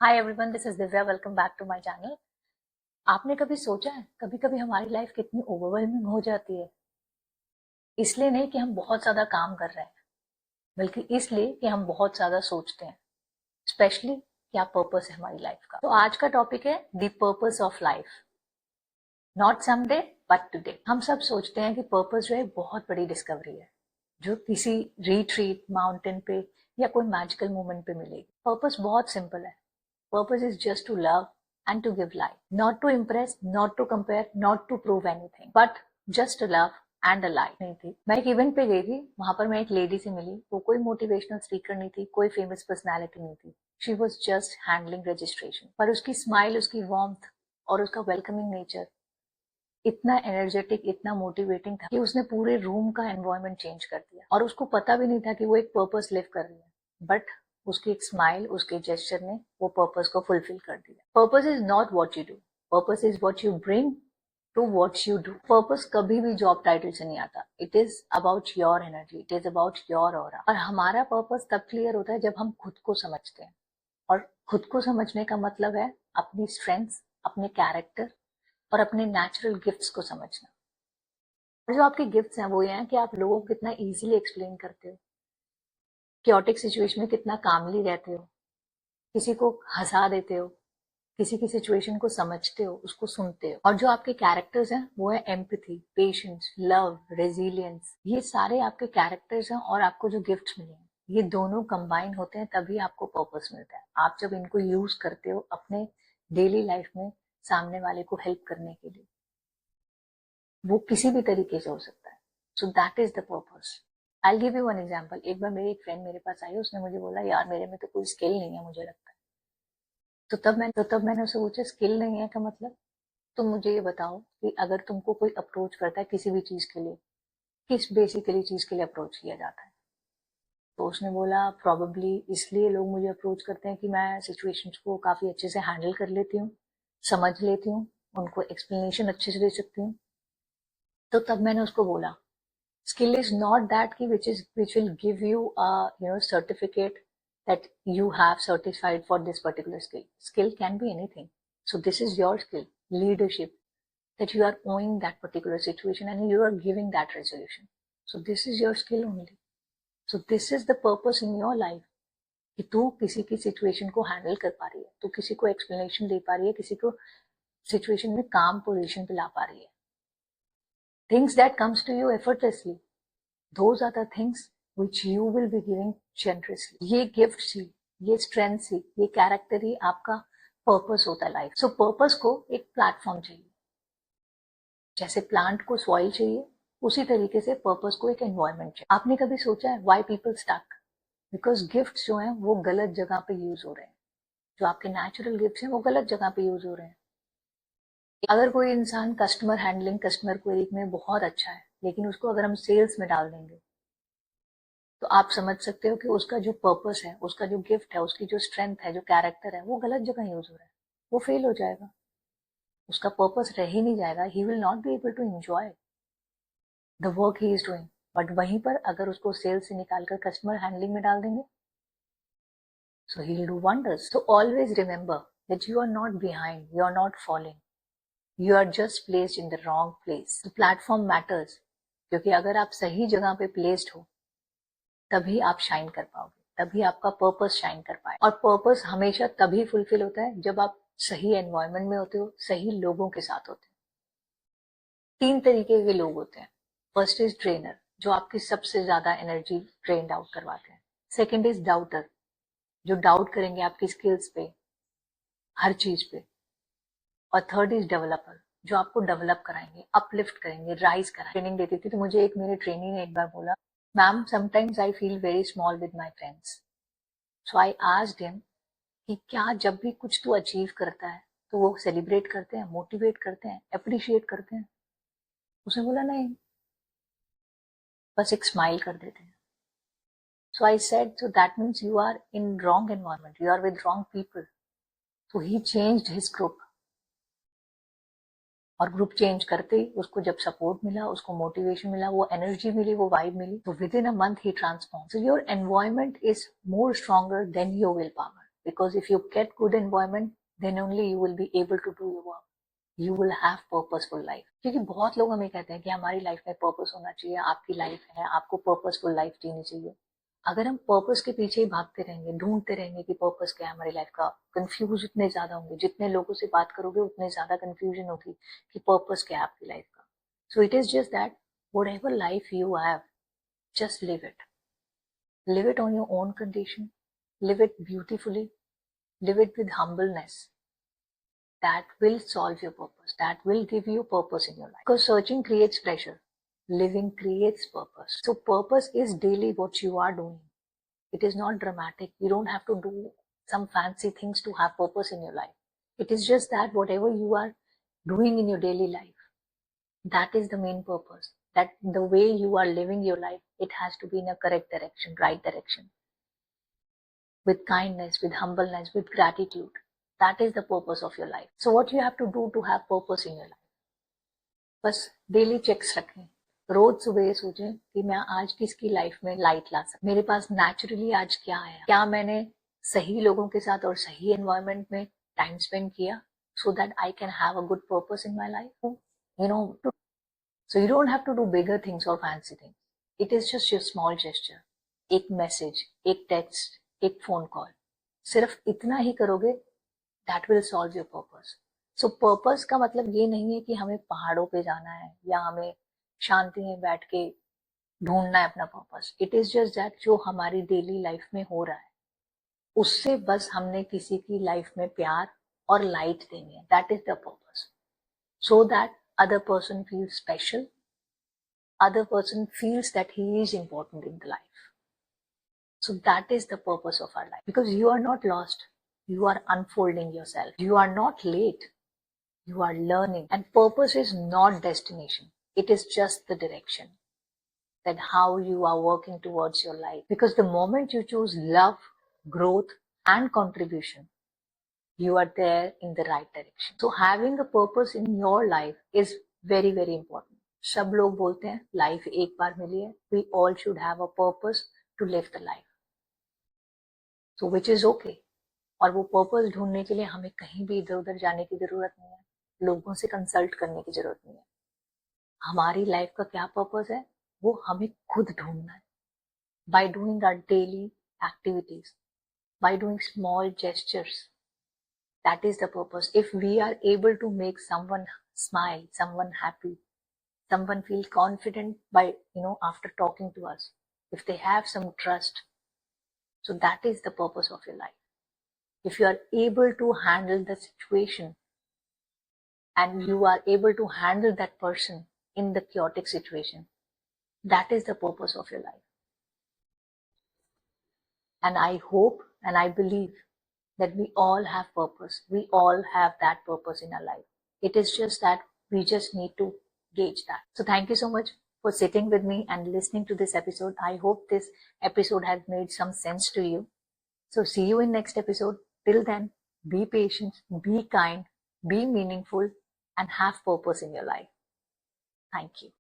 Hi everyone, this is Divya. Welcome back to my channel. आपने कभी सोचा है, कभी कभी हमारी लाइफ कितनी ओवरवेलमिंग हो जाती है? इसलिए नहीं कि हम बहुत ज्यादा काम कर रहे हैं, बल्कि इसलिए कि हम बहुत ज्यादा सोचते हैं, स्पेशली क्या पर्पस है हमारी लाइफ का। तो आज का टॉपिक है the purpose of life. Not someday but today. हम सब सोचते हैं कि पर्पस जो है बहुत बड़ी डिस्कवरी है, जो किसी रिट्रीट, माउंटेन पे या कोई मैजिकल मोमेंट पे मिलेगी। पर्पस बहुत सिंपल है। Purpose is just to love and to give life. Not to impress, not to compare, not to prove anything, but just to love and a life। नहीं थी, मैं एक इवेंट पे गई थी, वहां पर मैं एक लेडी से मिली। वो कोई मोटिवेशनल स्पीकर नहीं थी, कोई फेमस पर्सनैलिटी नहीं थी। She was just handling registration, पर उसकी स्माइल, उसकी वार्मथ और उसका वेलकमिंग नेचर इतना एनर्जेटिक, इतना मोटिवेटिंग था कि उसने पूरे रूम का एनवायरनमेंट चेंज कर दिया। और उसको पता भी नहीं था कि वो एक पर्पस लिव कर रही है, बट उसकी एक स्माइल, उसके जेस्चर ने वो पर्पस को फुलफिल कर दिया। Purpose is not what you do, purpose is what you bring to what you do. Purpose कभी भी जॉब टाइटल से नहीं आता। It is about your energy, it is about your aura. और हमारा पर्पस तब क्लियर होता है जब हम खुद को समझते हैं। और खुद को समझने का मतलब है अपनी स्ट्रेंथ्स, अपने कैरेक्टर और अपने नेचुरल गिफ्ट्स को समझना। और जो आपके गिफ्ट्स हैं वो ये हैं कि आप लोगों को कितना इजीली एक्सप्लेन करते हो, क्योटिक सिचुएशन में कितना कामली रहते हो, किसी को हंसा देते हो, किसी की सिचुएशन को समझते हो, उसको सुनते हो। और जो आपके कैरेक्टर्स हैं वो है एम्पैथी, पेशेंस, लव, रेजिलियंस। ये सारे आपके कैरेक्टर्स हैं और आपको जो गिफ्ट्स मिले हैं, ये दोनों कंबाइन होते हैं, तभी आपको पर्पस मिलता है। आप जब इनको यूज करते हो अपने डेली लाइफ में सामने वाले को हेल्प करने के लिए, वो किसी भी तरीके से हो सकता है। So that is the purpose. I give you one example. एक बार मेरी एक फ्रेंड मेरे पास आई, उसने मुझे बोला, यार मेरे में तो कोई स्किल नहीं है, मुझे लगता है। तो तब मैंने उससे पूछा, स्किल नहीं है का मतलब? तुम मुझे ये बताओ कि अगर तुमको कोई अप्रोच करता है किसी भी चीज के लिए, किस बेसिकली चीज के लिए अप्रोच किया जाता है? तो उसने बोला, प्रोबेबली इसलिए लोग मुझे अप्रोच करते हैं कि मैं सिचुएशंस को काफी अच्छे से हैंडल कर लेती हूँ, समझ लेती हूँ, उनको एक्सप्लेनेशन अच्छे से दे सकती हूँ। तो तब मैंने उसको बोला, skill is not that key which will give you a certificate that you have certified for this particular skill can be anything. So this is your skill, leadership, that you are owning that particular situation and you are giving that resolution. So this is your skill only. So this is the purpose in your life, कि तू किसी की situation को handle कर पा रही है, तू किसी को एक्सप्लेनेशन दे पा रही है, किसी को सिचुएशन में काम पोजीशन पे ला पा रही है। Things that comes to you effortlessly, those are the things which you will be giving generously. ये गिफ्ट ही, ये स्ट्रेंथ ही, ये कैरेक्टर ही आपका पर्पस होता है लाइफ। सो पर्पस को एक प्लेटफॉर्म चाहिए। जैसे प्लांट को सॉइल चाहिए, उसी तरीके से पर्पस को एक एनवायरनमेंट चाहिए। आपने कभी सोचा है why people stuck? Because gifts जो हैं वो गलत जगह पे यूज हो रहे हैं। जो आपके नेचुरल गिफ्ट्स हैं वो गलत जगह पे यूज हो रहे हैं। अगर कोई इंसान कस्टमर हैंडलिंग, कस्टमर क्वेरी में बहुत अच्छा है, लेकिन उसको अगर हम सेल्स में डाल देंगे, तो आप समझ सकते हो कि उसका जो पर्पस है, उसका जो गिफ्ट है, उसकी जो स्ट्रेंथ है, जो कैरेक्टर है, वो गलत जगह यूज हो रहा है। वो फेल हो जाएगा, उसका पर्पस रह ही नहीं जाएगा। He will not be able to enjoy the work he is doing. But वहीं पर अगर उसको सेल्स से निकालकर कस्टमर हैंडलिंग में डाल देंगे, so he will do wonders. So always remember that you are not behind, you are not falling, you are just placed in the wrong place. The platform matters, क्योंकि अगर आप सही जगह पे प्लेस्ड हो, तभी आप शाइन कर पाओगे, तभी आपका पर्पस शाइन कर पाए। और पर्पस हमेशा तभी फुलफिल होता है जब आप सही एनवायरनमेंट में होते हो, सही लोगों के साथ होते हो। 3 तरीके के लोग होते हैं। फर्स्ट इज ट्रेनर, जो आपकी सबसे ज्यादा एनर्जी ट्रेन आउट करवाते हैं। सेकेंड इज डाउटर, जो डाउट करेंगे आपकी स्किल्स पे, हर चीज पे। और थर्ड इज डेवलपर, जो आपको डेवलप कराएंगे, अपलिफ्ट करेंगे, राइज कराएंगे। ट्रेनिंग देती थी तो मुझे एक मेरे ट्रेनी ने एक बार बोला, ma'am sometimes I feel very small with my friends. So I asked him कि क्या जब भी कुछ तू अचीव करता है तो वो सेलिब्रेट करते हैं, मोटिवेट करते हैं, अप्रिशिएट करते हैं? उसने बोला नहीं, बस एक स्माइल कर देते हैं। So I said, so that means you are in wrong environment, you are with wrong people. So he changed his group. और ग्रुप चेंज करते ही उसको जब सपोर्ट मिला, उसको मोटिवेशन मिला, वो एनर्जी मिली, वो वाइब मिली, तो with in a month he transform. So your environment is more stronger than your will power. Because if you get good environment, then only you will be able to do your work. You will have purposeful life. क्योंकि बहुत लोग हमें कहते हैं कि हमारी life में purpose होना चाहिए, आपकी लाइफ है, आपको पर्पसफुल लाइफ जीनी चाहिए. अगर हम पर्पस के पीछे ही भागते रहेंगे, ढूंढते रहेंगे कि पर्पस क्या है हमारी लाइफ का, कंफ्यूज उतने ज्यादा होंगे. जितने लोगों से बात करोगे उतने ज्यादा कंफ्यूजन होगी कि पर्पस क्या है आपकी लाइफ का. So it is just that whatever life you have, just live it. Live it on your own condition. Live it beautifully. Live it with humbleness. That will solve your purpose. That will give you purpose in your life. Because searching creates pressure. Living creates purpose. So purpose is daily what you are doing. It is not dramatic. You don't have to do some fancy things to have purpose in your life. It is just that whatever you are doing in your daily life, that is the main purpose. That the way you are living your life, it has to be in a correct direction, right direction. With kindness, with humbleness, with gratitude. That is the purpose of your life. So what you have to do to have purpose in your life? बस daily checks रखें. रोज सुबह सोचें कि मैं आज किसकी life में light ला सकूं. मेरे पास नेचुरली आज क्या है, क्या मैंने सही लोगों के साथ और सही एनवायरनमेंट में टाइम स्पेंड किया, so that I can have a good purpose in my life. You know, so you don't have to do bigger things or fancy things. It is just your small gesture. एक message, एक text, एक phone call, सिर्फ इतना ही करोगे, that will solve your purpose. So purpose का मतलब ये नहीं है कि हमें पहाड़ों पे जाना है या हमें शांति में बैठ के ढूंढना है अपना purpose. It is just that जो हमारी डेली लाइफ में हो रहा है उससे बस हमने किसी की लाइफ में प्यार और लाइट देनी है. That is the purpose. So that other person feels special, other person feels that he is important in the life. So that is the purpose of our life. Because you are not lost, you are unfolding yourself. You are not late, you are learning. And purpose is not destination, it is just the direction, that how you are working towards your life. Because the moment you choose love, growth and contribution, you are there in the right direction. So having a purpose in your life is very, very important. सब लोग बोलते हैं life एक बार मिली है. We all should have a purpose to live the life. So which is okay. और वो purpose ढूंढने के लिए हमें कहीं भी इधर उधर जाने की जरूरत नहीं है, लोगों से कंसल्ट करने की जरूरत नहीं है. हमारी लाइफ का क्या पर्पस है वो हमें खुद ढूंढना है. By doing our daily activities, by doing small gestures, that is the purpose. If we are able to make someone smile, someone happy, someone feel confident by, after talking to us, if they have some trust, so that is the purpose of your life. If you are able to handle the situation and you are able to handle that person in the chaotic situation, that is the purpose of your life. And I hope and I believe that we all have purpose. We all have that purpose in our life. It is just that we just need to gauge that. So thank you so much for sitting with me and listening to this episode. I hope this episode has made some sense to you. So see you in next episode. Till then, be patient, be kind, be meaningful, and have purpose in your life. Thank you.